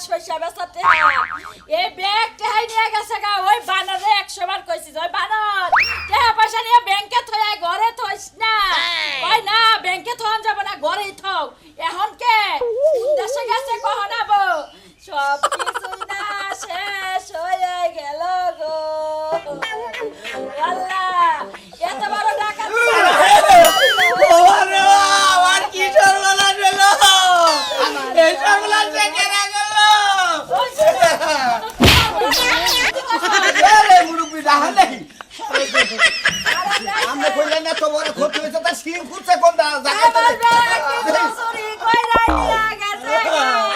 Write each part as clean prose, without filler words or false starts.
শৈশা বেসাতে এই ব্যাগ টেহাই নিয়ে গেছে গা ওই বানরে 100 বার কইছিস ওই বানর টেহা পয়সা নিয়ে ব্যাংকে থইয়া ঘরে থইস না কই না ব্যাংকে থন যাব না ঘরেই থাও এখন কে কোন দেশে গেছে কহনাবো সব কিছু না শেষ হয়ে গেল গো আল্লাহ এত বড় ডাকাত ওরে আমার কি সর্বনাশ হলো এই সর্বনাশ কেনা গেল আরে মুরুবি রাহা নাই আমরা কইলেন না তো বড় ক্ষতি হইছে তা সিং খুঁজছে কোন জায়গা সরি কই রাইয়া গেছে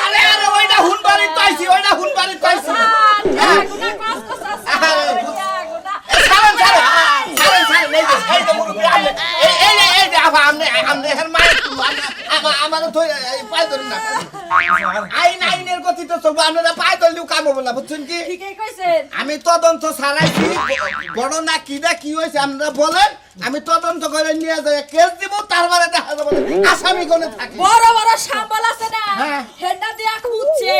আরে আরে ওইটা হুনবাড়ি পাইছি ওইটা হুনবাড়ি পাইছি গুনা কস কস গুনা এই তো মুরুবি এই আবা আমনে হের মাইক আমার তো পাই ধরুন না আইনের গতি তো চলবো আপনারা পাই ধরলেও কাম হবে না বুঝছেন কি ঠিকই কইছেন আমি তদন্ত ছাড়াইছি বড় না কি হয়েছে আপনারা বলেন আমি তদন্ত করে নিয়ে যাই কেস দিব তারপরে দেখা যাবে আসামি কোনে থাকে বড় বড় সাম্বল আছে না হ্যাঁ। হেডা দিয়া খুঁজছে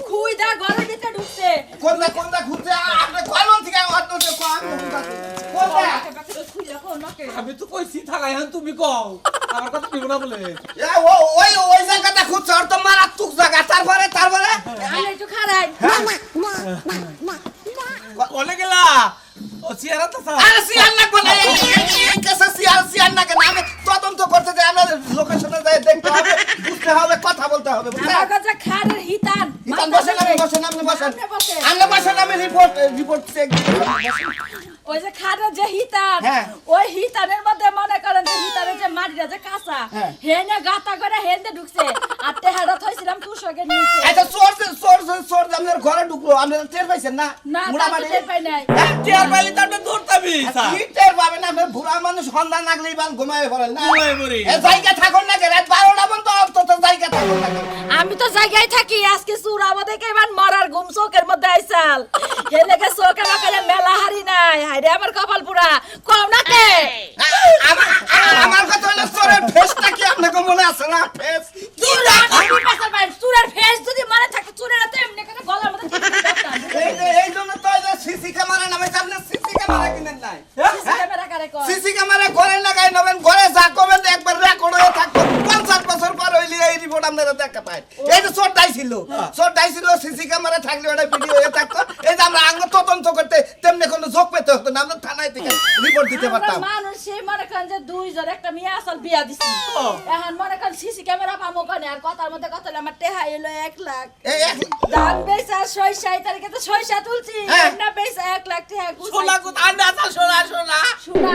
খুইদা ঘরের ভিতরে ঢুকছে কোনটা খুঁজছে আপনি কলম থেকে অত কোনটা আমি তো কইছি থাকাই হান তুমি কও আমার কথা শুনবো না বলে ওই জায়গাটা খুঁজছে আর তো মারাত্মক জায়গা তারপরে আমি একটু খারাই কোনে গেলা ও সিয়ারা তো আরে সিয়ার না কোন এই কাছে সিয়ার না কেন আমি তদন্ত করতে যাই আমরা লোকেশনে যাই দেখতে হবে বুঝতে হবে কথা বলতে হবে আমার কাছে খারের হিতান ইতান বসেন আপনি বসেন আমি রিপোর্ট চেক ওই যে খারের যে হিতান হ্যাঁ। ওই হিতানের মধ্যে মনে করেন যে হিতানের যে মাটিটা যে কাঁচা হ্যাঁ। হেনে গাতা করে হেনে ঢুকছে আর তেহারা থইছিলাম তুষকে নিচে আচ্ছা চোর আপনার ঘরে ঢুকলো আপনারা টের পাইছেন না না মুড়া তা তো মারি টের পাই নাই টিয়ার পাইলে তারপরে দৌড়তাবি কি টের পাবেন না আপনার বুড়া মানুষ সন্ধ্যা নাগলেই বান ঘুমায় পড়েন না ঘুমায় পড়ি। এ জায়গা থাকুন না রাত 12টা পর্যন্ত অন্তত জায়গা থাকুন না আমি তো জায়গায় থাকি আজকে সুরাবো দেখে এবার মরার ঘুম চোখের মধ্যে আইসাল হেলে গে চোখে মাকে মেলা হারি নাই হাইরে আমার কপাল পুরা কম না কে আমার কথা হলো চোরের ফেসটা কি আপনাকে মনে আছে না ফেস চুরের ফেস যদি মনে থাকে চুরের তো এমনি করে গলার মধ্যে এই জন্য তো সিসি ক্যামেরা নামে আপনি সিসি ক্যামেরা কিনেন নাই ক্যামেরা কারে কর সিসি ক্যামেরা ঘরে লাগাই নেবেন ঘরে যা করবেন একবার রেকর্ড হয়ে থাকবে 50 বছর পর হইলে এই রিপোর্ট আপনারা দেখা পায় এই যে চোরটাই ছিল সিসি ক্যামেরা থাকলে ওটা ভিডিও হয়ে থাকতো এই যে আমরা আঙ্গ তদন্ত করতে তেমনি কোনো যোগ পেতে হতো না আমরা থানায় থেকে রিপোর্ট দিতে পারতাম মানুষ সেই মনে করেন যে দুইজন একটা মেয়ে আসল বিয়া দিছি এখন মনে করেন সিসি ক্যামেরা পাবো কানে আর কথার মধ্যে কথা হলো আমার টেহা এলো 1 লাখ এই দাম বেচা 6 তারিখে তো 6 তুলছি হ্যাঁ। না বেচা 1 লাখ টেহা সোনা কত আন্ডা তা সোনা শোনা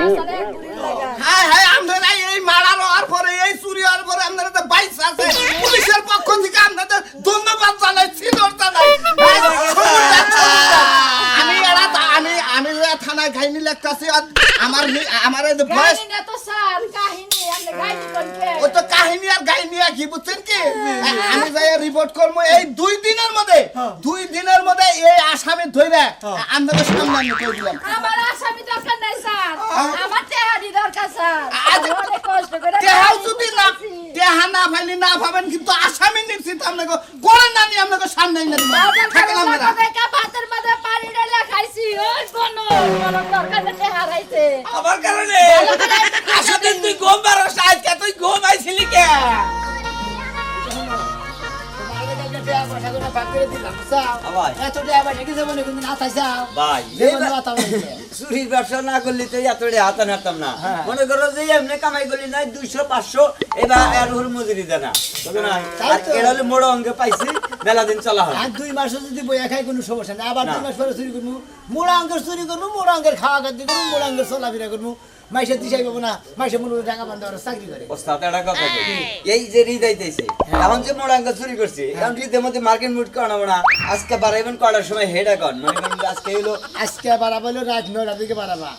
আসলে এক বুড়ির লাগা হ্যাঁ আপনারা এই মারার হওয়ার পরে এই চুরি হওয়ার পরে আপনারা তো বাইস আছে পুলিশের পক্ষ থেকে আপনাদের ধন্যবাদ জানাচ্ছি আমি থানায় ঘাইনি লেখতাছি আমার এই ভয়েস কাহিনী না তো স্যার কাহিনী আপনি গাইনি কোনকে ও তো কাহিনী আর গাইনি কি বুঝছেন কি আমি যাই রিপোর্ট করবো এই 2 দিনের মধ্যে এই আসামি ধইরা আপনাদের সামনে আমি কই দিলাম আমার আসামি দরকার নাই স্যার আমার টেহারি দরকার স্যার আজ অনেক কষ্ট করে তেহাও যদি না তেহা না ফাইলি না ভাবেন কিন্তু আসামি নিশ্চিত আপনাকে করে না নি আপনাকে সামনে না থাকলাম না ভাতের মধ্যে পানি ঢেলে খাইছি ওই কোনো দরকার নেই টেহারাইছে আমার কারণে আসলে তুই ঘুম পারস আজকে তুই ঘুম আইছিলি কে ভাই চুরির ব্যবসা না করলে তো এতটা হাতে নাতাম না মনে করো যে এমনি কামাই করলি নাই 200-500 এবার এর উপর মজুরি দেনা বুঝো না আর এরা হলে মোড় অঙ্গে পাইছি মেলা দিন চলা হয় আর 2 মাস যদি বইয়া খাই কোনো সমস্যা নাই আবার 2 মাস পরে চুরি করবো মোড়া অঙ্কের চুরি করবো মোড়া অঙ্কের খাওয়া খাদ্য করবো মোড়া অঙ্কের চলাফেরা করবো মাইসে দিশাই পাবো না মাইসে মনে টাকা বান্ধব চাকরি করে ওস্তাদ এটা কথা বলি এই যে হৃদয়তেছে এখন যে মোড় অঙ্গ চুরি করছে এখন হৃদয়ের মধ্যে মার্কেট মুড করাবো না আজকে বাড়াইবেন করার সময় হেডা কর মানে আজকে হলো আজকে বাড়াবো হলো রাত 9টার দিকে বাড়াবা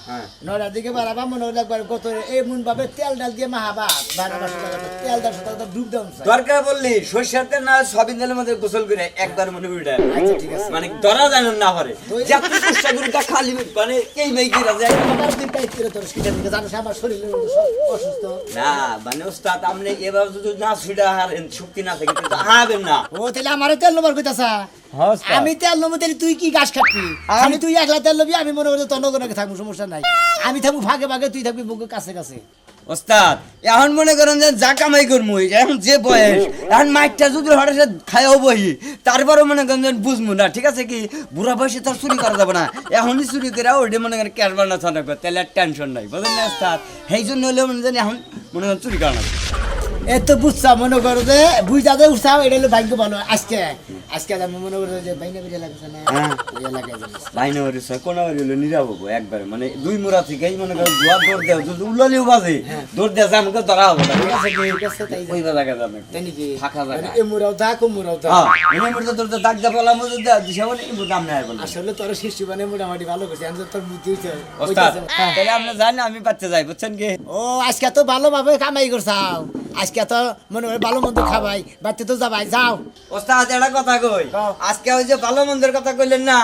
9টার দিকে বাড়াবা মনে হলো একবার কত এই মন ভাবে তেল ডাল দিয়ে মাহাবা 1200 টাকা তেল ডাল টাকা ডুব দাও দরকার বললি সরষের তেল না সবিন তেলের মধ্যে গোসল করে একবার মনে উঠে আচ্ছা ঠিক আছে মানে ধরা জানেন না পারে যে আপনি চেষ্টা করি তা খালি মানে এই মেয়ে কি রাজা আবার তুই টাইট করে তোর স্কিটার এদিকে জানো আমার শরীর অসুস্থ। না মানে ওস্তাদ আপনি এবার যদি না ছুটে হারেন শক্তি না থাকে তো হারাবেন না। ও তাহলে আমারও তেল নেবার কইতাছা? হ্যাঁ, ওস্তাদ। আমি তেল নেবো তাহলে তুই কি গাছ কাটবি? আমি তুই একলা তেল নেবি, আমি মনে করি তনগণকে থাকবো, সমস্যা নাই। আমি থাকবো ভাগে ভাগে, তুই থাকবি বুকে কাছে কাছে। ওস্তাদ এখন মনে করেন যে যা কামাই করবো এখন যে বয়স এখন মাইকটা যদি হঠাৎ খাইও বহি তারপরে মনে করেন যে বুঝবো না, ঠিক আছে কি বুড়া বয়সে তার চুরি করা যাবে না, এখনই চুরি করে ওইটা মনে করেন ক্যাশ বানা ছানা করে তাহলে টেনশন নাই, বুঝলেন না ওস্তাদ? সেই জন্য হলেও মনে জানি এখন মনে করেন চুরি করা না। এত বুঝছা মনে করো যে বুঝা যে উৎসাহ, এটা হলো ভাগ্য ভালো। আজকে আমি মনে করো যে বাইনা বেজে লাগছে না, ওই এলাকায় যাচ্ছি। বাইনা বাড়ি ছয় কোনা বাড়ি হলো নিরাবো একবারে মানে দুই মুরা থেকেই মনে করেন জোয়া দৌড় দেওয়া যদি উল্লালিও বাজে দৌড় দেওয়া যায় আমাকে ধরা হবে না, ঠিক আছে কি? ঠিক আছে, তাই যাই। ওই জায়গা যাবে তাই নাকি? ফাঁকা জায়গা। এ মুরাও থাক, ও মুরাও থাক। হ্যাঁ এমনি মুড়তে তোর দাগ দা বলা মতো দিশা বলে এই দাম নাই বলে আসলে তোর শিশু মানে মোটামুটি ভালো করছে, আমি তো তোর বুদ্ধি হইছে। ওস্তাদ তাহলে আপনি জানেন আমি বাচ্চা যাই বুঝছেন কি? ও আজকে তো ভালোভাবে কামাই করছাও, আজকে তো মনে হয় ভালো মন্দ খাবাই, বাড়তে তো যাবাই, যাও। ওস্তাদ একটা কথা কই, কও। আজকে ওই যে ভালো মন্দের কথা কইলেন না,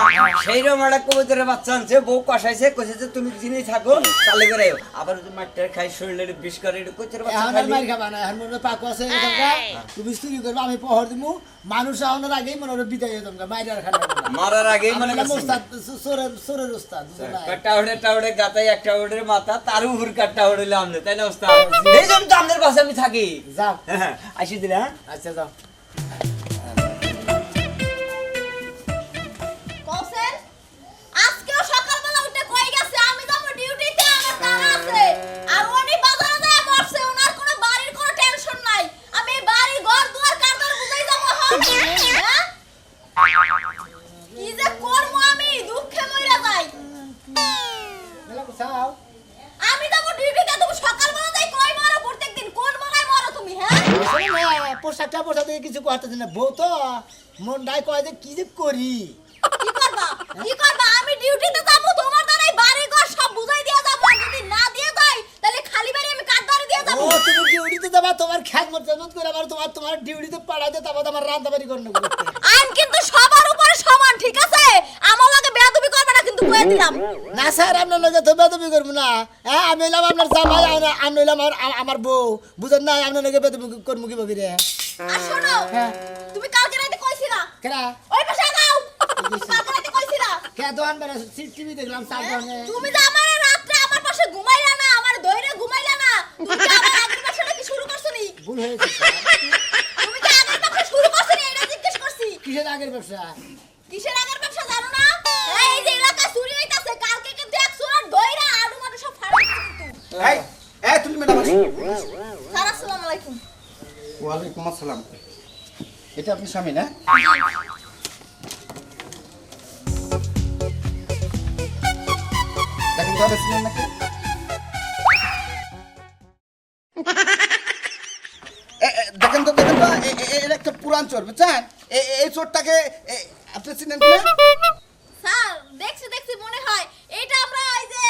সেইরকম একটা কবুতরের বাচ্চা আনছে, বউ কষাইছে, কইছে যে তুমি চিনি থাকো চালে করে আইও। আবার ওই যে মাঠটা খাই শরীরে বিষ করে একটু কইতের বাচ্চা এখন আর খাইলি। মার খাবা না, এখন মনে হয় পাকো আছে এখানকার, তুমি চুরি করবো, আমি পহর দিমু, মানুষ আনার আগেই মনে হয় বিদায় হয়ে যাবো, মাইরে আর খানা খাবো না। মারার আগেই মনে আমরা করছি উস্তাদ, সোরের উস্তাদ, বুঝো না? কাটা ওড়ে গাতাই একটা ওড়ে মাথা তার উপর কাটা ওড়লে আমনে, তাই না ওস্তাদ? এই জন্য তো আমাদের পাশে আমি থাকি। যাও, হ্যাঁ আসি দিলে হ্যাঁ আচ্ছা যাও। কৌশল আজকেও সকালবেলা উঠে কই গেছে? আমি যাবো ডিউটিতে, আমার তাড়া আছে। আর উনি বাজারে যায় বসছে, ওনার কোনো বাড়ির কোনো টেনশন নাই। আমি বাড়ি ঘর দুয়ার কারবার বুঝাই যাবো। হ্যাঁ কি যে করবো, আমি দুঃখে মইরা যাই। মেলা কোথাও? আমি যাবো ডিউটিতে, তুমি সকালবেলা যাই কই মারো প্রত্যেকদিন? কোন মারায় মারো তুমি? হ্যাঁ আসলে না, পোশাকটা দিয়ে কিছু করতেছে না, বউ তো মনটাই কয় যে কি যে করি। কি করবা? কি করবা? আমি ডিউটিতে যাবো, তোমার দ্বারাই বাড়ি ঘর সব বুঝাই দিয়ে যাবো। আর যদি না দিয়ে যাই তাহলে খালি বাড়ি আমি কার দ্বারে দিয়ে ও যাবো? তুমি ডিউটিতে যাবা, তোমার খ্যাত মত করে আবার তোমার ডিউটিতে পাঠাইতে, তারপর আমার রান্দাবাড়ি করতে করতে। আইন কিন্তু সবার উপরে সমান, ঠিক আছে? আমার লগে বেয়াদবি করবে না কিন্তু, কয়ে দিলাম। না স্যার, আপনার লগে তো বেদবি করবো না। হ্যাঁ, আমি হইলাম আপনার জামাই, আমি হইলাম আমার বউ, বুঝেন না? আপনার লগে বেদবি করবো কিভাবে রে? আর শোনো, হ্যাঁ। তুমি কালকে রাতে কইছিলা কেরা ওই পাশে যাও। কালকে রাতে কইছিলা কে দোকান বেড়া টিভি দেখলাম চার দোকানে। তুমি যে আমার রাতে আমার পাশে ঘুমাইলা না, আমার দইরে ঘুমাইলা না। তুমি কি আমার আগের পাশে নাকি শুরু করছনি? ভুল হয়েছে স্যার। তুমি কি আগের পাশে শুরু করছনি? এটা জিজ্ঞেস করছি। কিসের আগের ব্যবসা? কিসের আগের ব্যবসা জানো না? এই যে এলাকা চুরি হইতাছে, কালকে কিন্তু এক সোনার দইরা আলু মাটু সব ফাড়া কিন্তু। এই এই তুমি ম্যাডাম স্যার আসসালামু আলাইকুম। ওয়ালাইকুম আসসালাম। এটা আপনি স্বামী না? দেখেন তো আপনি ছিলেন নাকি? দেখেন তো এর একটা পুরান চোর, বুঝছেন? এই চোরটাকে আপনি চিনেন কি না? স্যার দেখছি মনে হয় এটা আমরা এই যে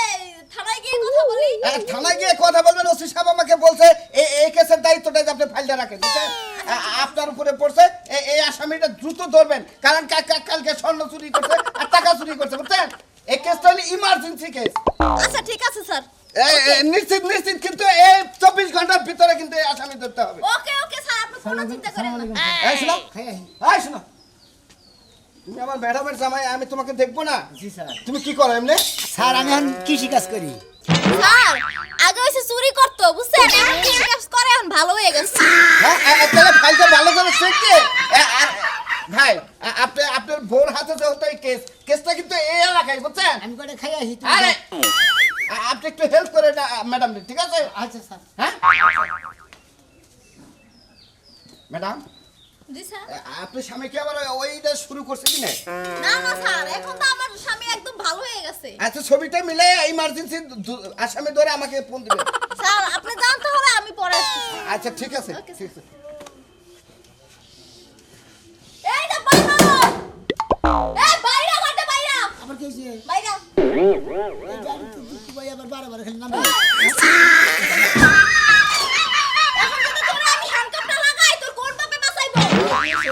থানায় গিয়ে কথা বলি। থানায় গিয়ে কথা বলবেন, ওসি সাহেব আমাকে বলছে এই কেসের দায়িত্বটা যে আপনি ফাইলটা রাখেন, বুঝছেন? আপনার উপরে পড়ছে, এই আসামিটা দ্রুত ধরবেন, কারণ কালকে স্বর্ণ চুরি করছে আর টাকা চুরি করছে, বুঝছেন? এই কেসটা হলো ইমার্জেন্সি কেস। আচ্ছা ঠিক আছে স্যার। নিশ্চিত কিন্তু এই 24 ঘন্টার ভিতরে কিন্তু এই আসামি ধরতে হবে। ওকে স্যার, আপনি কোনো চিন্তা করেন না। এই শোনো, খাই আহি। এই শোনো, তুমি আমার ম্যাডামের জামাই, আমি তোমাকে দেখবো না? জি স্যার। তুমি কি করো এমনি? স্যার আমি এখন কৃষি কাজ করি। স্যার আগে হইছে চুরি করতো, বুঝছেন? এখন ঠিক কাজ করে, এখন ভালো হয়ে গেছে। হ্যাঁ, তাহলে ফাইলটা ভালো করে চেক দিয়ে ভাই, আপনার বোর হাতে যেহেতু এই কেসটা কিন্তু এই এলাকায়, বুঝছেন? আমি কটা খাই আহি। আরে আপনি একটু হেল্প করে না ম্যাডাম, ঠিক আছে? আচ্ছা স্যার। হ্যাঁ ম্যাডাম, জি স্যার। আপনার স্বামী কি আবার ওইটা শুরু করছে কি না? না স্যার, এখন তো আমার স্বামী একদম ভালো হয়ে গেছে। আচ্ছা, ছবিটা মিলে ইমার্জেন্সি আসামি ধরে আমাকে ফোন দিবেন। স্যার আপনি জানতে হলে আমি পরে আসতেছি। আচ্ছা ঠিক আছে, Okay, ঠিক আছে। এই যে বাইরা, এই বাইরা ঘরটা বাইরা, আবার কি হয়েছে? বাইরা। ভাই আবার বারবার খালি নাম। এখন যদি তোরে আমি হ্যান্ডকাপটা লাগাই, তোর কোন ভাবে বাঁচাইবো?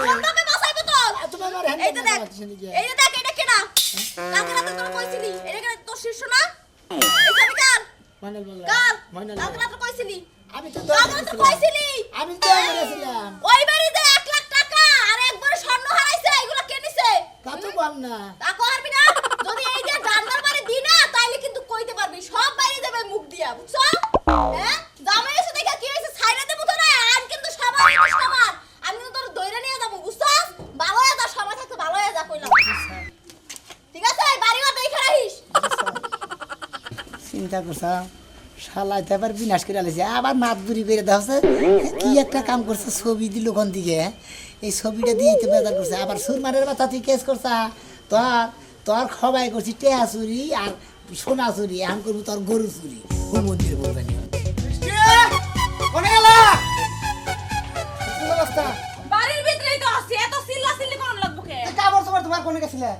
কোন ভাবে বাঁচাইবো তোর? তুমি আমার এই যে দেখ, এই যে দেখ, এটা কেনা? কালকে রাতে তোর কইছিলি, এটা কেনা তোর শিষ্য না? এই ছবি কার? ময়নাল বললাম কাল ময়নাল কাল রাতে কইছিলি আমি তো কাল তো কইছিলি আমি তো বলেছিলাম ওই বাড়িতে 1 লাখ টাকা আর একবার স্বর্ণ হারাইছে এগুলো কে নিছে তা তো বল না তা করবি না যদি এই যে ডান্ডার বাড়ি দি না তাইলে কিন্তু কইতে পারবি সব বাইরে যাবে মুখ দিয়া বুঝছো হ্যাঁ জামাই এসে দেখা কি হইছে ছাইরা দেব তো না আর কিন্তু সবার আমি তো তোর দইরা নিয়ে যাব বুঝছস ভালো হয়ে যা সময় থাকতে ভালো হয়ে যা কইলাম ঠিক আছে বাড়িও দেখে রাখিস চিন্তা করছা শালা এবার বিনাশ করে আলেছে আবার মাত বুড়ি করে দেওয়া কি একটা কাম করছে ছবি দিল কোন দিকে এই ছবিটা দিয়ে তো বেজার করছে আবার সুরমানের কথা তুই কেস করছা তোর তোর খবাই করছি টেয়া চুরি আর সোনা চুরি এখন করবো তোর গরু চুরি ও মন্দিরে বলবে নি কোনে গেল অবস্থা বাড়ির ভিতরেই তো আছে এত সিল্লা সিল্লি কোন লাগবো কে কাপড় তোমার তোমার কোনে গেছিলে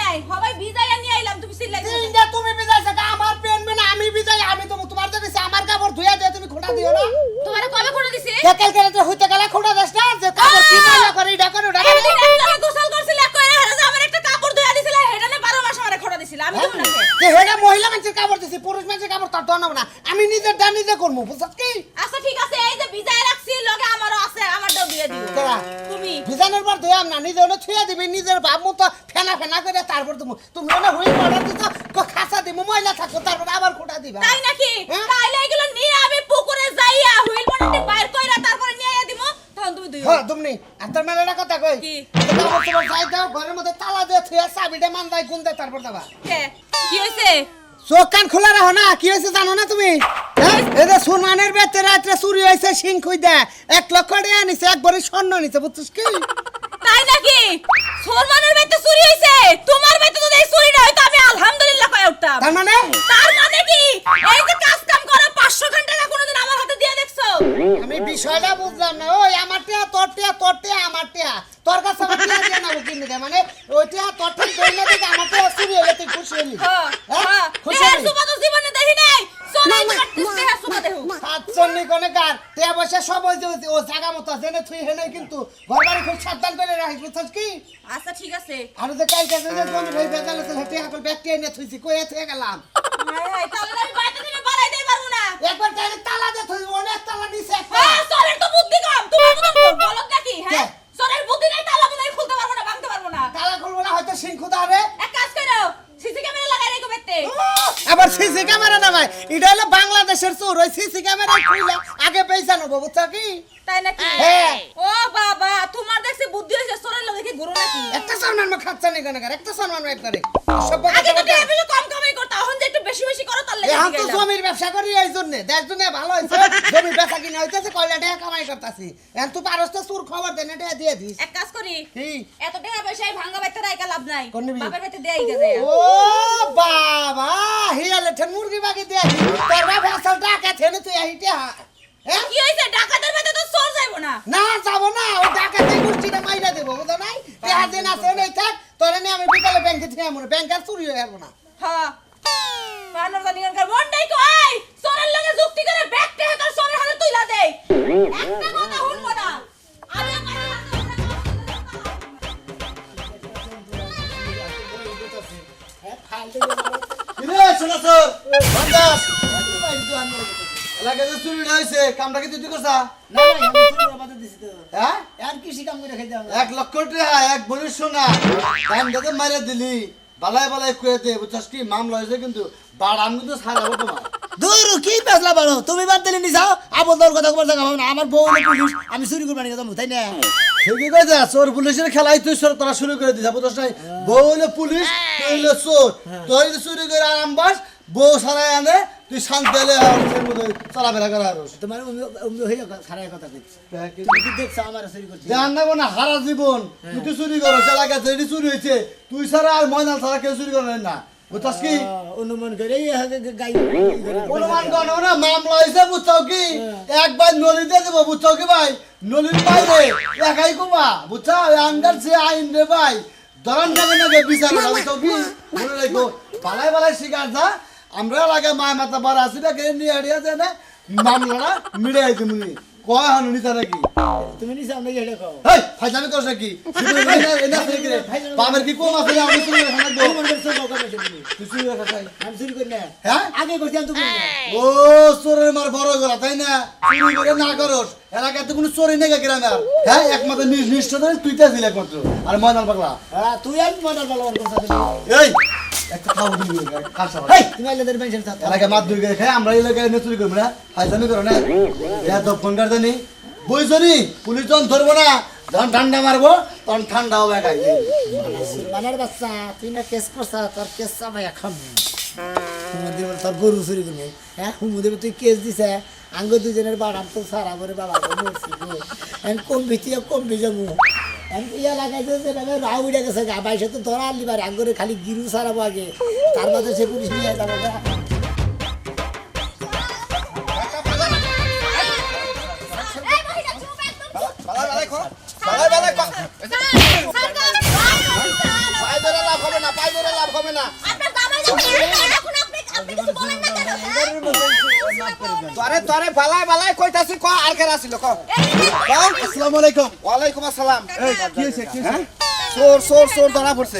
নাই সবাই ভিজাইয়া নিয়ে আইলাম তুমি সিল্লাইছো তিনটা তুমি বিজাইছো আমার পেন মানে আমি বিজাই আমি তো তোমার তো আমার কাপড় ধুইয়া দিয়ে তুমি খোটা দিও না তোমারে কবে করে দিছি কেকাল করে তো হইতে গেলে খোটা দাস না যে কাপড় কি ময়লা করে এটা করে ওটা করে তুমি গোসল করছিলে কইরা হারা যে আমার একটা কাপড় ধুইয়া দিছিলে হেডা নে 12 মাস আমারে খড়া দিছিল আমি তুমি না যে হেডা মহিলা মানুষের কাপড় দিছি পুরুষ মানুষের কাপড় তার তো না আমি নিজের ডা নিজে করবো বুঝছ কি আচ্ছা ঠিক আছে এই যে ভিজায় রাখছি লগে আমারও আছে আমারটাও দিয়ে দিও কেডা? তুমি বিজানের পর ধুয়াম না নিজে ওটা ছুঁয়া দিবি নিজের ভাব মতো ফেনা ফেনা করে তারপর তুমি ওটা হুইল অর্ডার দিত খাসা দিবো ময়লা থাকো তারপর আবার খোটা দিবা তাই নাকি হ্যাঁ? তাইলে এগুলো নিয়ে আমি পুকুরে যাইয়া হুইল বনাতে বাইর কইরা তারপরে নিয়ে আইয়া দিমু তখন তুমি দিও হ্যাঁ তুমি আর তোর মেলাটা কথা কই কি? কাপড় তোমার যাই দাও ঘরের মধ্যে তালা দিয়ে ছুঁয়া চাবিটা মান দেয় গুন দেয় তারপর দেবা কে কি হইছে চোখ কান খোলা রাখো না কি হয়েছে জানো না তুমি হ্যাঁ এটা সুরমানের বেতে রাত্রে চুরি হয়েছে সিং খুই দেয় 1 লক্ষ টাকা নিছে একবারে স্বর্ণ নিছে বুঝছিস কি তাই নাকি সোরমানের বাইতে চুরি হইছে তোমার বাইতে যদি এই চুরিটা হইতো আমি আলহামদুলিল্লাহ কই উঠতাম তার মানে তার মানে কি এই যে কাজ কাম করে 500 ঘন্টা টাকা কোনোদিন আমার হাতে দিয়ে দেখছো আমি বিষয়টা বুঝলাম না ওই আমার টিয়া তোর টিয়া আমার টিয়া তোর কাছে আমার টিয়া দিয়ে নেবো কিনে দে মানে ওই টিয়া তোর ঠিক দই না দেখে আমার টিয়া চুরি হলে তুই খুশি হলি হ্যাঁ হ্যাঁ খুশি দেহের হলি সুবা তো জীবনে দেখি নাই সোনাই কাটতিস দেহের সুবা দেহু সাতচল্লি কোনে কার টিয়া বসে সব ওই যে ও জায়গা মতো জেনে তুই হেনে কিন্তু ঘর বাড়ি খুব সাবধান করে রাখিস বুঝছিস কি আচ্ছা ঠিক আছে আর যে কালকে যে জমি ভাই বেজাল আছে টিয়া কল ব্যাকটিয়া নিয়ে থুইছি কইয়া থেকে গেলাম হায় হায় তাহলে আমি বাইতে দিনে বাড়াই দেই পারবো না একবার তাহলে তালা দে তুই অনেক তালা দিছে হ্যাঁ সরের তো বুদ্ধি কম তোমার মতো বলদ নাকি হ্যাঁ কে? সরের বুদ্ধি নাই তালা বুনাই খুলতে পারবো না ভাঙতে পারবো না তালা খুলবো না হয়তো সিং খুদা হবে এক কাজ করো সিসি ক্যামেরা লাগাই রেখো বেতে আবার সিসি ক্যামেরা না ভাই এটা হলো বাংলাদেশের চোর ওই সিসি ক্যামেরা খুলে আগে পয়সা নেবো বুঝছো কি তাই নাকি হ্যাঁ। ও বাবা তোমার দেখছি বুদ্ধি হইছে সরের লগে কি গুরু নাকি একটা সম্মান মা খাচ্ছা নি কেন একটা সম্মান মা একবারে সব আগে তো টেবিলে কম কামাই করতে এখন যে একটু বেশি বেশি করো তার লাগে এখন তো জমির ব্যবসা করি এই জন্য দেখ জন্য ভালো হইছে জমির ব্যবসা কিনে হইতেছে কয়লা টাকা কামাই করতাছি এখন তুই পারস তো চোর খবর দে না টাকা দিয়ে দিস এক কাজ করি কি এত টাকা পয়সায় ভাঙা বাইতে রাইকা লাভ নাই কোন নিবি? বাপের বাইতে দেই গেছে ও বাবা হিয়ালে ঠেন মুরগি বাকি দিয়ে দিস তোর বাপ আসল টাকা থেনে তুই আহিতে হ্যাঁ কি হইছে ডাকাতের বাইতে তো চোর যাইবো না না যাবো না ওই ডাকাতি গোষ্ঠীটা মাইরা দেবো বুঝো নাই টাকা দিন আছে নেই থাক তোরে নিয়ে আমি বিকালে ব্যাংকে থেকে আমো ব্যাংক আর চুরি হয়ে যাবো না হ্যাঁ বানর জানিগানকার মন্ডাই কই চোরের লগে যুক্তি করে ব্যাগ টেহে তোর চোরের হাতে তুইলা দেই একটা কথা শুনবো না আমি কিরে শোনাছো বান্দাস এলাকায় যে চুরিটা হয়েছে কামটা কি তুই করছা হ্যাঁ 1 লক্ষ টাকা এক বলির সোনা দাম দাদা মারিয়া দিলি বালাই বালাই কয়ে দে বুঝছস কি মামলা হয়েছে কিন্তু বাড়াম কিন্তু ছাড়াবো তোমার দূর কি পেছলা বাড়ো তুমি বাদ দিলে নি যাও আবল দর কথা কবার জায়গা না আমার বউ হলো পুলিশ আমি চুরি করব না তাই না ঠিকই কইছে চোর পুলিশের খেলাই তুই তোরা শুরু করে দিছা বুঝছস নাই বউ হলো পুলিশ তুই হলো চোর তুই চুরি করে আরাম বাস বউ সারাই আনে তুই শান্তি হলে চলাফেরা করা আর তোমার হয়ে খারাপ কথা কইছি তুমি কি দেখছো আমার চুরি করতে জান না না হারা জীবন তুই তো চুরি করো এলাকা যেটি চুরি হয়েছে তুই ছাড়া আর ময়নাল ছাড়া কেউ চুরি করে না বুঝছস কি অনুমান করে গাই অনুমান করো না মামলা হয়েছে বুঝছাও কি একবার নলিতে দেবো বুঝছাও কি ভাই নলির বাইরে একাই কুমা বুঝছা আন্ডার সে আইন রে ভাই ধরান যাবে না বিচার বুঝছাও কি মনে রাখো বালাই বালাই শিকার যা আমরা লাগে মায় মাথা বার আসি না কে নিয়ে হারিয়ে যায় না মামলাটা মিড়ে আইতে মুনি কয় হানু নিতা নাকি তুমি নিছে আমরা কি এটা কও এই ফাইজলামি করছ নাকি এনা চুরি করে বাবার কি কম আছে আমি চুরি করে খানা তুমি মনে করছো কও তুমি তুই চুরি করে খাই আমি চুরি করি না হ্যাঁ আগে করছি আমি তো করি না ও চোরের মার বড় গলা তাই না চুরি করে না করস এলাকাতে কোনো চোরই নেই গ্রামে আর হ্যাঁ একমাত্র নিষ্ঠ ধরে তুইটা ছিল একমাত্র আর ময়দান পাগলা তুই আমি মনে বলবো করছ এই একটা খাও দিবি কাঁচা এই তুমি এলাদের মেনশন থাক এলাকা মাত দুই করে খাই আমরা এই এলাকায় এনে চুরি করবো না ফাইজলামি করো না এত ফোন কাটতে নি বুঝছনি পুলিশ যখন ধরবো না যখন ঠান্ডা মারবো তখন ঠান্ডা হবে খাই মানের বাচ্চা তুই না কেস করছ তোর কেস চাপাই এখন হুমুদের তোর গরু চুরি করবো হ্যাঁ হুমুদের তুই কেস দিছে আঙ্গ দুজনের বাড়াম তো সারা করে বাবা মরছি গো কম বেশি কম বেশি যাবো ইয়া লাগাইছে যে রাউ উঠে গেছে গা বাইসে তো ধরা আনলিবার আঙ্গরে খালি গিরু সারাবো আগে তার মধ্যে সে পুলিশ নিয়ে যাবো পায়ে ধরে লাভ হবে না, পায়ে ধরে লাভ হবে না। তরে বালাই বালাই কইতাছি ক আর কেরা ছিল ক আসসালামু আলাইকুম ওয়ালাইকুম আসসালাম। এই কি হইছে কি হইছে চোর চোর চোর ধরা পড়ছে।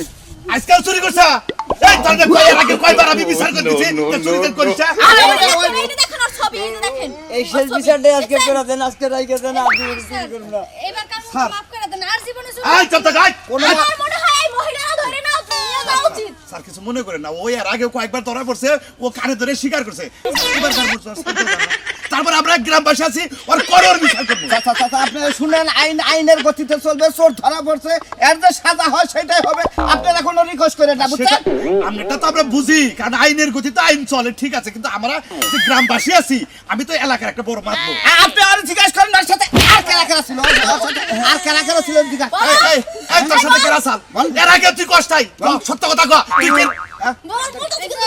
আজকাল চুরি করছ এই তোর কয় আগে কয়বার আমি বিচার করতেছি চুরি করছ এই শেষ বিচারটা আজকে করে দেন আজকে রাইকে দেন আর জীবনে চুরি করব না এবার কাম মাফ করে দেন আর জীবনে এই চুপ থাক আমার মনে হয় এই মহিলারা ধরে নাও নিয়ে যাওয়া উচিত স্যার কিছু মনে করেন না ওই আর আগে কয়েকবার ধরা পড়ছে ও কানে ধরে স্বীকার করছে এবার কার করছে তারপর আমরা গ্রামবাসী আছি ওর করোর বিচার করব চাচা চাচা আপনি শুনেন আইনের গতিতে চলবে, চোর ধরা পড়ছে এর যে সাজা হয় সেটাই হবে। আপনারা কোনো রিকোয়েস্ট করে না বুঝছেন? আমরা তো আমরা বুঝি কারণ আইনের গতিতে আইন চলে ঠিক আছে কিন্তু আমরা যে গ্রামবাসী আছি আমি তো এলাকার একটা বড় মাতবো আপনি আর জিজ্ঞাসা করেন ওর সাথে আর কেরা কেরা ছিল, ওর সাথে আর কেরা কেরা ছিল জিজ্ঞাসা এই এই তোর সাথে কেরা সাল এর আগে তুই কষ্টাই সত্য কথা কও তুই কি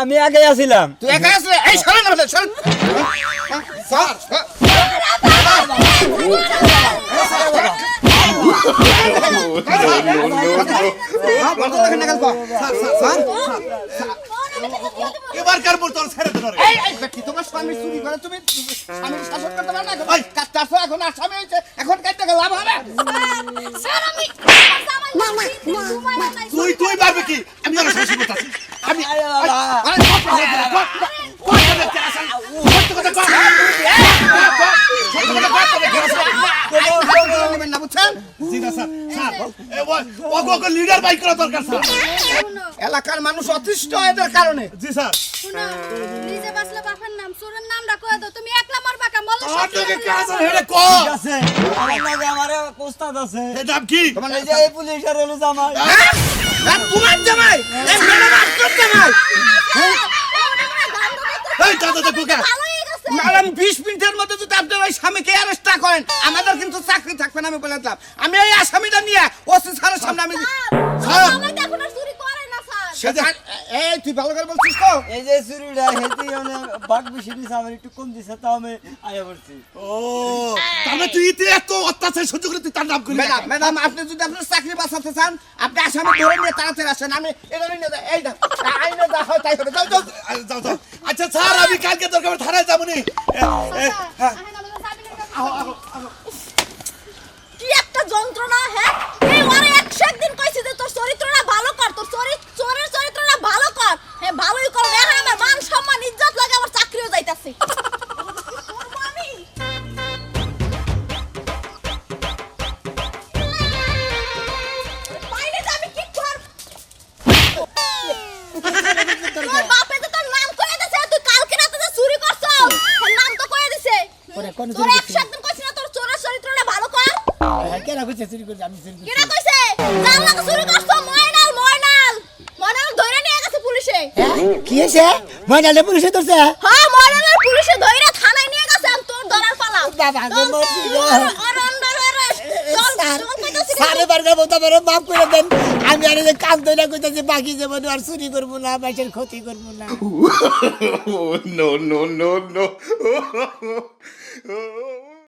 আমি আগে আছিলাম তুই একা আসলে এই সরেন না সরেন স্যার এবারকার মতো তোর ছেড়ে ধরে তোমার স্বামী চুরি করে তুমি স্বামীর শাসন করতে পারো না কাজটা এখন আসামি হয়েছে এখন কাজটা লাভ হবে স্যার আমি তুই তুই পারবে কি আমি আর শাসন করতেছি আমি লিডার বাইক করা দরকার স্যার এলাকার মানুষ অতিষ্ঠ এদের কারণে। জি স্যার শুনো নিজে বাসলে বাপের নাম সুরের নামটা কয়ে দাও তুমি একলা মারবা কা মল্ল আপনাকে কি আছে হেডে কো আছে আমার লাগে আমারে ওস্তাদ আছে এর নাম কি এই যে এই পুলিশের হলো জামাই তোমার জামাই এই ম্যাডাম আপনার জামাই এই দাদা দেখো কা ভালোই গেছে ম্যাডাম 20 মিনিটের মধ্যে যদি আপনি ওই স্বামীকে অ্যারেস্ট করেন আমাদের কিন্তু চাকরি থাকবে না। আমি বলে দিলাম আমি এই আসামিটা নিয়ে ওসি স্যারের সামনে আমি স্যার আমি তো এখন আর চুরি করে না স্যার এই তুই ভালো করে বলছিস তো এই যে চুরিটা হেতি মানে বাঘ বেশি দিছে আমার একটু কম দিছে তাও আমি আয়া পড়ছি ও তাহলে তুই ইতে এত অত্যাচার সহ্য করে তুই তার নাম করলি ম্যাডাম ম্যাডাম আপনি যদি আপনার চাকরি বাঁচাতে চান আপনি আসামি ধরে নিয়ে তাড়াতাড়ি আসেন। আমি এটা নিয়ে যাই এই না আইনে যা হয় তাই হবে। যাও যাও যাও যাও আচ্ছা স্যার আমি কালকে দরকার থানায় যাবো নি কি একটা যন্ত্রণা হ্যাঁ এই ওরে 101 দিন কইছি যে তোর চরিত্রটা ভালো কর তোর চোরের চরিত্রটা ভালো কর হ্যাঁ ভালোই কর এখন আমার মান সম্মান ইজ্জত লাগে আমার চাকরিও যাইতাছে বাইরে আমি কি কর তোর বাপে তো তোর নাম কয়ে দিছে তুই কালকে রাতে যে চুরি করছস নাম তো কয়ে দিছে কোন তোর 101 দিন কইছি না তোর চোরের চরিত্রটা ভালো কর কেরা কইছে চুরি করছে আমি চুরি করছি কেডা কইছে জানলা তো চুরি করছস ময়নাল ধরে নিয়ে গেছে পুলিশে কি হইছে ময়নালে পুলিশে ধরছে হ্যাঁ ময়নালের পুলিশে ধইরা থানায় নিয়ে গেছে আমি তোর ধরার পালা বাবা গো মরছি গো চল সারে বারগা বলতে পারো মাফ করে দেন আমি আর এই কাজ দইরা কইতাছি বাকি জীবন আর চুরি করব না বাইশের ক্ষতি করব না no no no no